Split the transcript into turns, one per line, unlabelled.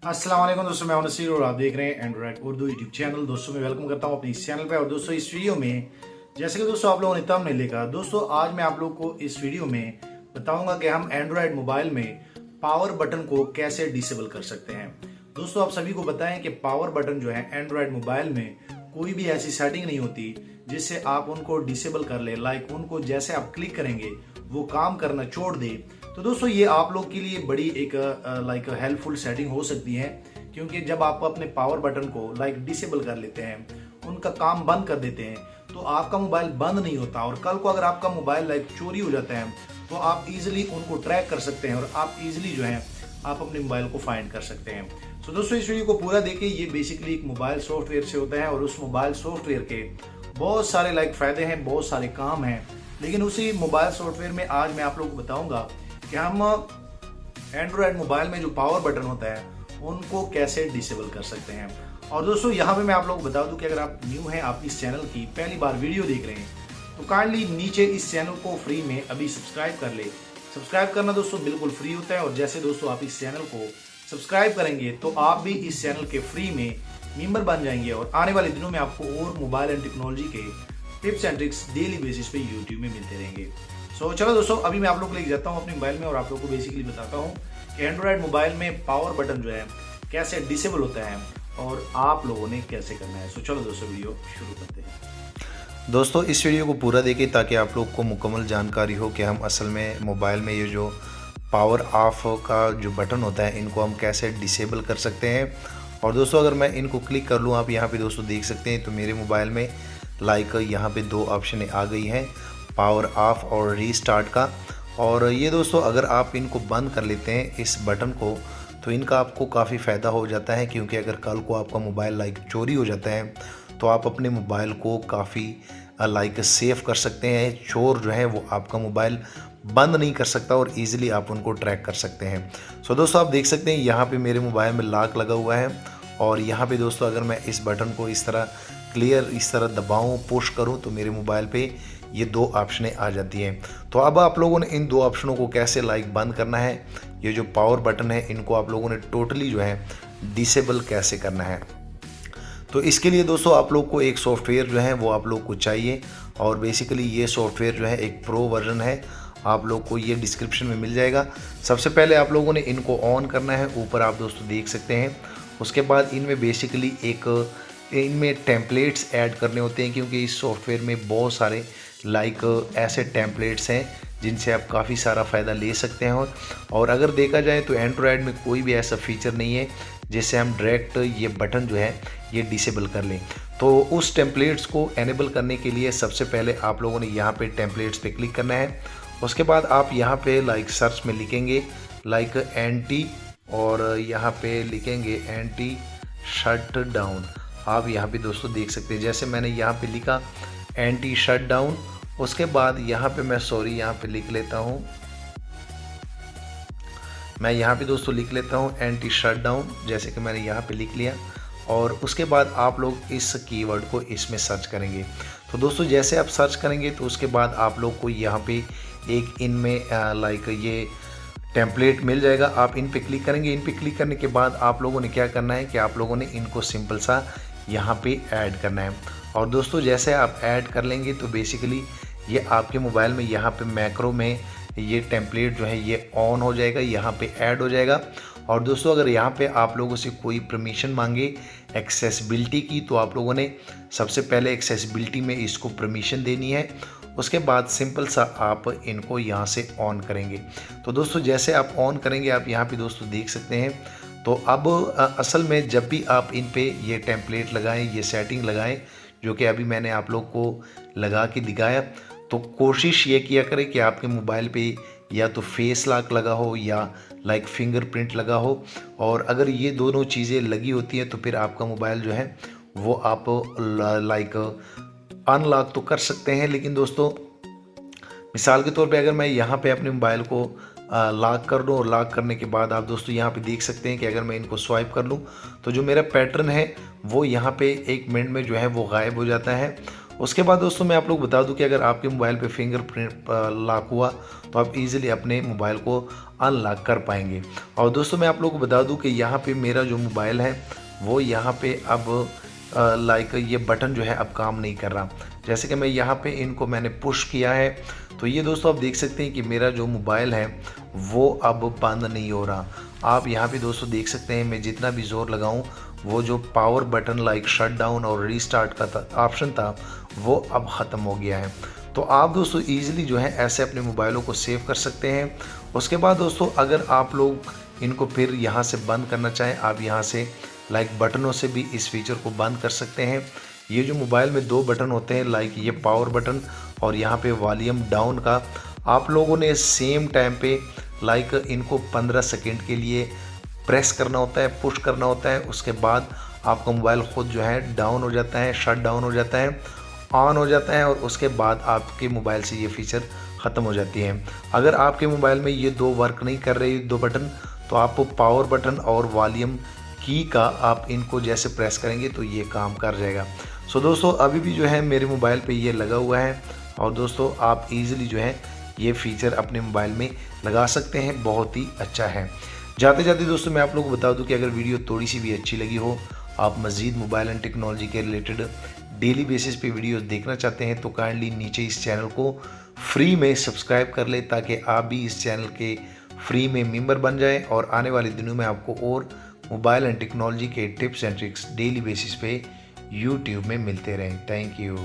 अस्सलाम वालेकुम दोस्तों, मैं हूं नसीर और आप देख रहे हैं एंड्रॉइड उर्दू यूट्यूब चैनल। दोस्तों मैं वेलकम करता हूं अपने इस चैनल पे। और दोस्तों इस वीडियो में जैसे कि दोस्तों आप लोगों ने थंबनेल लिखा, दोस्तों आज मैं आप लोग को इस वीडियो में बताऊंगा कि हम एंड्रॉइड मोबाइल में पावर बटन को कैसे डिसेबल कर सकते हैं। दोस्तों आप सभी को बताएं कि पावर बटन जो है एंड्रॉइड मोबाइल में कोई भी ऐसी सेटिंग नहीं होती जिससे आप उनको डिसेबल कर ले। लाइक उनको जैसे आप क्लिक करेंगे वो काम करना छोड़ दे। तो दोस्तों ये आप लोग के लिए बड़ी एक लाइक हेल्पफुल सेटिंग हो सकती है, क्योंकि जब आप अपने पावर बटन को लाइक डिसेबल कर लेते हैं, उनका काम बंद कर देते हैं, तो आपका मोबाइल बंद नहीं होता। और कल को अगर आपका मोबाइल लाइक चोरी हो जाता है तो आप इजीली उनको ट्रैक कर सकते हैं और आप इजीली जो है आप अपने मोबाइल को फाइंड कर सकते हैं। सो दोस्तों इस वीडियो को पूरा देखिए। ये बेसिकली एक मोबाइल सॉफ्टवेयर से होता है और उस मोबाइल सॉफ्टवेयर के बहुत सारे लाइक फायदे हैं, बहुत सारे काम हैं। लेकिन उसी मोबाइल सॉफ्टवेयर में आज मैं आप लोगों को बताऊंगा कि हम एंड्रॉयड मोबाइल में जो पावर बटन होता है उनको कैसे डिसेबल कर सकते हैं। और दोस्तों यहाँ पे मैं आप लोगों को बता दूं कि अगर आप न्यू हैं, आप इस चैनल की पहली बार वीडियो देख रहे हैं, तो काइंडली नीचे इस चैनल को फ्री में अभी सब्सक्राइब कर ले। सब्सक्राइब करना दोस्तों बिल्कुल फ्री होता है। और जैसे दोस्तों आप इस चैनल को सब्सक्राइब करेंगे तो आप भी इस चैनल के फ्री में मेंबर बन जाएंगे और आने वाले दिनों में आपको और मोबाइल एंड टेक्नोलॉजी के tips and tricks daily basis पे यूट्यूब में मिलते रहेंगे। सो चलो दोस्तों अभी मैं आप लोग को लेके जाता हूँ अपने मोबाइल में और आप लोग को बेसिकली बताता हूँ कि एंड्रॉयड मोबाइल में पावर बटन जो है कैसे डिसेबल होता है और आप लोगों ने कैसे करना है। सो चलो दोस्तों वीडियो शुरू करते हैं।
दोस्तों इस वीडियो को पूरा देखिए ताकि आप लोग को मुकम्मल जानकारी हो कि हम असल में मोबाइल में ये जो पावर ऑफ का जो बटन होता है इनको हम कैसे डिसेबल कर सकते हैं। और दोस्तों अगर मैं इनको क्लिक कर लूँ, आप यहाँ पे दोस्तों देख सकते हैं, तो मेरे मोबाइल में लाइक यहाँ पे दो ऑप्शन आ गई हैं, पावर ऑफ और रीस्टार्ट का। और ये दोस्तों अगर आप इनको बंद कर लेते हैं इस बटन को तो इनका आपको काफ़ी फ़ायदा हो जाता है, क्योंकि अगर कल को आपका मोबाइल लाइक चोरी हो जाता है तो आप अपने मोबाइल को काफ़ी लाइक सेव कर सकते हैं। चोर जो है वो आपका मोबाइल बंद नहीं कर सकता और इजीली आप उनको ट्रैक कर सकते हैं। सो दोस्तों आप देख सकते हैं यहाँ पे मेरे मोबाइल में लॉक लगा हुआ है और यहाँ पे दोस्तों अगर मैं इस बटन को इस तरह क्लियर इस तरह दबाऊँ पुश करूँ तो मेरे मोबाइल पे ये दो ऑप्शनें आ जाती हैं। तो अब आप लोगों ने इन दो ऑप्शनों को कैसे लाइक बंद करना है, ये जो पावर बटन है इनको आप लोगों ने टोटली जो है डिसेबल कैसे करना है। तो इसके लिए दोस्तों आप लोग को एक सॉफ्टवेयर जो है वो आप लोग को चाहिए और बेसिकली ये सॉफ्टवेयर जो है एक प्रो वर्जन है, आप लोग को ये डिस्क्रिप्शन में मिल जाएगा। सबसे पहले आप लोगों ने इनको ऑन करना है, ऊपर आप दोस्तों देख सकते हैं। उसके बाद इनमें बेसिकली इनमें टेम्पलेट्स ऐड करने होते हैं, क्योंकि इस सॉफ्टवेयर में बहुत सारे लाइक ऐसे टेम्पलेट्स हैं जिनसे आप काफ़ी सारा फ़ायदा ले सकते हैं। और अगर देखा जाए तो एंड्रॉयड में कोई भी ऐसा फीचर नहीं है जिससे हम डायरेक्ट ये बटन जो है ये डिसेबल कर लें। तो उस टेम्पलेट्स को एनेबल करने के लिए सबसे पहले आप लोगों ने यहाँ पे टेम्पलेट्स पे क्लिक करना है। उसके बाद आप यहाँ पे लाइक सर्च में लिखेंगे लाइक एंटी और यहाँ पे लिखेंगे एंटी शट डाउन। आप यहाँ पे दोस्तों देख सकते हैं, जैसे मैंने यहाँ पे लिखा एंटी शट डाउन, उसके बाद यहाँ पे मैं यहाँ पे लिख लेता हूँ, मैं यहाँ पे दोस्तों लिख लेता हूँ एंटी शट डाउन, जैसे कि मैंने यहाँ पे लिख लिया। और उसके बाद आप लोग इस कीवर्ड को इसमें सर्च करेंगे। तो दोस्तों जैसे आप सर्च करेंगे तो उसके बाद आप लोग को यहाँ पे एक इनमें लाइक ये टेम्पलेट मिल जाएगा, आप इन पे क्लिक करेंगे। इन पे क्लिक करने के बाद आप लोगों ने क्या करना है कि आप लोगों ने इनको सिंपल सा यहाँ पे ऐड करना है। और दोस्तों जैसे आप ऐड कर लेंगे तो बेसिकली ये आपके मोबाइल में यहाँ पे मैक्रो में ये टेम्पलेट जो है ये ऑन हो जाएगा, यहाँ पे ऐड हो जाएगा। और दोस्तों अगर यहाँ पे आप लोगों से कोई परमिशन मांगे एक्सेसिबिलिटी की, तो आप लोगों ने सबसे पहले एक्सेसिबिलिटी में इसको परमिशन देनी है। उसके बाद सिंपल सा आप इनको यहाँ से ऑन करेंगे। तो दोस्तों जैसे आप ऑन करेंगे आप यहाँ पे दोस्तों देख सकते हैं। तो अब असल में जब भी आप इन पे ये टेम्पलेट लगाएं, ये सेटिंग लगाएं, जो कि अभी मैंने आप लोग को लगा के दिखाया, तो कोशिश ये किया करें कि आपके मोबाइल पे या तो फेस लॉक लगा हो या लाइक फिंगरप्रिंट लगा हो। और अगर ये दोनों चीज़ें लगी होती हैं तो फिर आपका मोबाइल जो है वो आप लाइक अनलॉक तो कर सकते हैं। लेकिन दोस्तों मिसाल के तौर पे अगर मैं यहाँ पे अपने मोबाइल को लॉक कर दूँ और लॉक करने के बाद आप दोस्तों यहाँ पे देख सकते हैं कि अगर मैं इनको स्वाइप कर लूँ तो जो मेरा पैटर्न है वो यहाँ पे 1 मिनट में जो है वो गायब हो जाता है। उसके बाद दोस्तों मैं आप लोग बता दूं कि अगर आपके मोबाइल पे फिंगरप्रिंट लॉक हुआ तो आप इजीली अपने मोबाइल को अनलॉक कर पाएंगे। और दोस्तों मैं आप लोग को बता दूं कि यहाँ पे मेरा जो मोबाइल है वो यहाँ पे अब लाइक ये बटन जो है अब काम नहीं कर रहा। जैसे कि मैं यहाँ पे इनको मैंने पुश किया है तो ये दोस्तों आप देख सकते हैं कि मेरा जो मोबाइल है वो अब बंद नहीं हो रहा। आप यहाँ पे दोस्तों देख सकते हैं मैं जितना भी ज़ोर लगाऊं वो जो power button like shut down और रीस्टार्ट का ऑप्शन था वो अब ख़त्म हो गया है। तो आप दोस्तों ईजिली जो है ऐसे अपने मोबाइलों को सेव कर सकते हैं। उसके बाद दोस्तों अगर आप लोग इनको फिर यहाँ से बंद करना चाहें, आप यहाँ से लाइक बटनों से भी इस फीचर को बंद कर सकते हैं। ये जो मोबाइल में 2 बटन होते हैं लाइक ये पावर बटन और यहाँ पे वॉल्यूम डाउन का, आप लोगों ने सेम टाइम पे लाइक इनको 15 सेकेंड के लिए प्रेस करना होता है, पुश करना होता है। उसके बाद आपका मोबाइल ख़ुद जो है डाउन हो जाता है, शट डाउन हो जाता है, ऑन हो जाता है और उसके बाद आपके मोबाइल से ये फीचर ख़त्म हो जाती है। अगर आपके मोबाइल में ये 2 वर्क नहीं कर रहे 2 बटन तो आप पावर बटन और वॉल्यूम की का आप इनको जैसे प्रेस करेंगे तो ये काम कर जाएगा। सो दोस्तों अभी भी जो है मेरे मोबाइल पे ये लगा हुआ है और दोस्तों आप इजीली जो है ये फीचर अपने मोबाइल में लगा सकते हैं, बहुत ही अच्छा है। जाते जाते दोस्तों मैं आप लोगों को बता दूं कि अगर वीडियो थोड़ी सी भी अच्छी लगी हो, आप मज़ीद मोबाइल एंड टेक्नोलॉजी के रिलेटेड डेली बेसिस पे वीडियोस देखना चाहते हैं तो काइंडली नीचे इस चैनल को फ्री में सब्सक्राइब कर ले ताकि आप भी इस चैनल के फ्री में मेंबर बन जाएं और आने वाले दिनों में आपको और मोबाइल एंड टेक्नोलॉजी के tips and tricks daily basis पे यूट्यूब में मिलते रहें। Thank you.